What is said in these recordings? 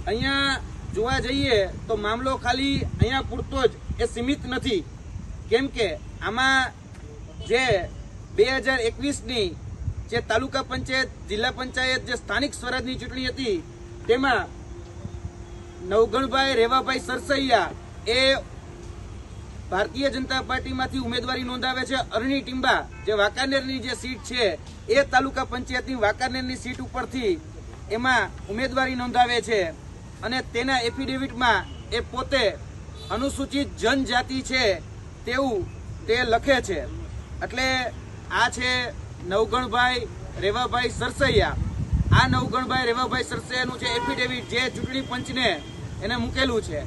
અહીંયા જોવા જઈએ તો મામલો ખાલી અહીંયા પૂરતો જ એ સીમિત નથી, કેમ કે આમાં જે 2021ની જે તાલુકા પંચાયત, જિલ્લા પંચાયત, જે સ્થાનિક સ્વરાજની ચૂંટણી હતી તેમાં નવગણભાઈ રેવાભાઈ સરસૈયા એ ભારતીય જનતા પાર્ટીમાંથી ઉમેદવારી નોંધાવે છે. અરણી ટીંબા જે વાંકાનેરની જે સીટ છે એ તાલુકા પંચાયતની વાંકાનેરની સીટ ઉપરથી એમાં ઉમેદવારી નોંધાવે છે અને તેના એફિડેવિટમાં એ પોતે અનુસૂચિત જનજાતિ છે તેવું તે લખે છે. એટલે આ છે નવગણભાઈ રેવાભાઈ સરસૈયા. આ નવગણભાઈ રેવાભાઈ સરસૈયાનું છે એફિડેવિટ જે ચૂંટણી પંચને એને મૂકેલું છે.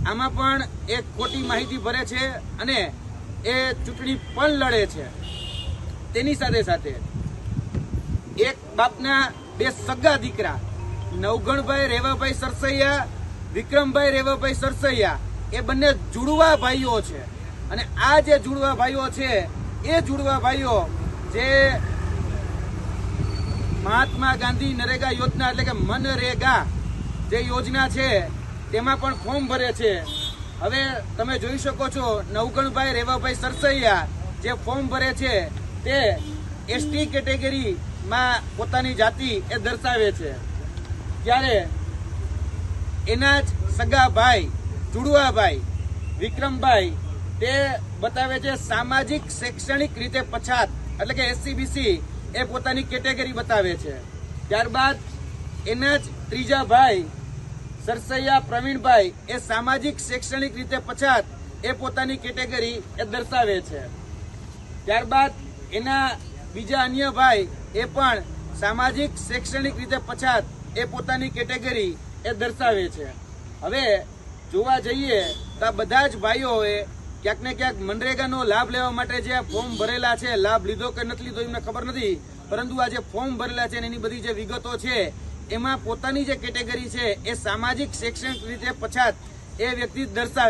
આમાં પણ એક ખોટી માહિતી ભરે છે અને એ ચૂંટણી પણ લડે છે. તેની સાથે સાથે એક બાપના બે સગા દીકરા નવગણભાઈ રેવાભાઈ સરસૈયા, વિક્રમભાઈ રેવાભાઈ સરસૈયા એ બંને જુડવા ભાઈઓ છે. અને આ જે જુડવા ભાઈઓ છે એ જુડવા ભાઈઓ જે મહાત્મા ગાંધી નરેગા યોજના એટલે કે મનરેગા જે યોજના છે તેમાં પણ ફોર્મ ભરે છે. હવે તમે જોઈ શકો છો નવગણભાઈ રેવાભાઈ સરસૈયા જે ફોર્મ ભરે છે તે એસટી કેટેગરીમાં પોતાની જાતિ એ દર્શાવે છે, ત્યારે એના જ સગા ભાઈ જુડવાભાઈ વિક્રમભાઈ તે બતાવે છે સામાજિક શૈક્ષણિક રીતે પછાત એટલે કે SCBC એ પોતાની કેટેગરી બતાવે છે. ત્યારબાદ એના જ ત્રીજા ભાઈ સરસૈયા પ્રવીણભાઈ એ સામાજિક શૈક્ષણિક રીતે પછાત એ પોતાની કેટેગરી એ દર્શાવે છે. ત્યારબાદ એના બીજા અન્ય ભાઈ એ પણ સામાજિક શૈક્ષણિક રીતે પછાત એ પોતાની કેટેગરી એ દર્શાવે છે. હવે જોવા જઈએ તો આ બધા જ ભાઈઓએ ક્યાંક ને ક્યાંક મનરેગાનો લાભ લેવા માટે જે ફોર્મ ભરેલા છે, લાભ લીધો કે નથી લીધો એમને ખબર નથી, પરંતુ આ જે ફોર્મ ભરેલા છે એની બધી જે વિગતો છે એમાં પોતાની જે કેટેગરી છે એ સામાજિક શૈક્ષણિક રીતે પછાત એ વ્યક્તિ દર્શાવે